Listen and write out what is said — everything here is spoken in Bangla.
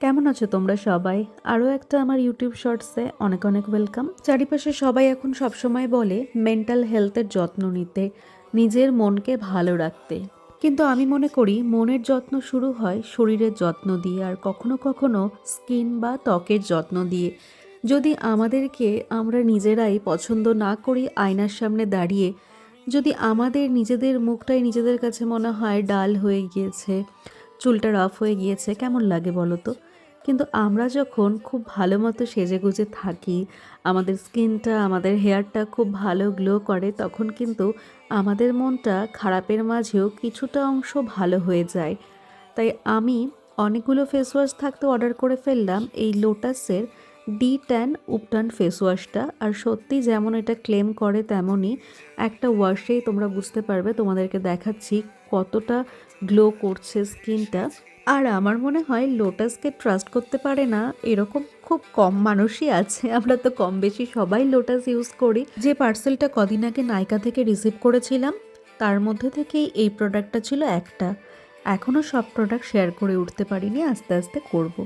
কেমন আছো তোমরা সবাই? আরও একটা আমার ইউটিউব শর্টসে অনেক অনেক ওয়েলকাম। চারিপাশে সবাই এখন সবসময় বলে মেন্টাল হেলথের যত্ন নিতে, নিজের মনকে ভালো রাখতে। কিন্তু আমি মনে করি মনের যত্ন শুরু হয় শরীরের যত্ন দিয়ে, আর কখনো কখনো স্কিন বা ত্বকের যত্ন দিয়ে। যদি আমাদেরকে আমরা নিজেরাই পছন্দ না করি আয়নার সামনে দাঁড়িয়ে, যদি আমাদের নিজেদের মুখটাই নিজেদের কাছে মনে হয় ডাল হয়ে গিয়েছে, চুলটা রাফ হয়ে গিয়েছে, কেমন লাগে বলো তো? কিন্তু আমরা যখন খুব ভালো মতো সেজেগুজে থাকি, আমাদের স্কিনটা, আমাদের হেয়ারটা খুব ভালো গ্লো করে, তখন কিন্তু আমাদের মনটা খারাপের মাঝেও কিছুটা অংশ ভালো হয়ে যায়। তাই আমি অনেকগুলো ফেস ওয়াশ থাকতে অর্ডার করে ফেললাম এই লোটাসের ডি10 উপটান ফেস ওয়াশটা। আর সত্যি যেমন এটা ক্লেম করে তেমনই একটা ওয়াশেই তোমরা বুঝতে পারবে, তোমাদেরকে দেখাচ্ছি কতটা গ্লো করছে স্কিনটা। আর আমার মনে হয় লোটাসকে ট্রাস্ট করতে পারে না এরকম খুব কম মানুষই আছে। আমরা তো কম বেশি সবাই লোটাস ইউজ করি। যে পার্সেলটা কদিন আগে নাইকা থেকে রিসিভ করেছিলাম তার মধ্যে থেকেই এই প্রোডাক্টটা ছিল একটা। এখনও সব প্রোডাক্ট শেয়ার করে উঠতে পারিনি, আস্তে আস্তে করব।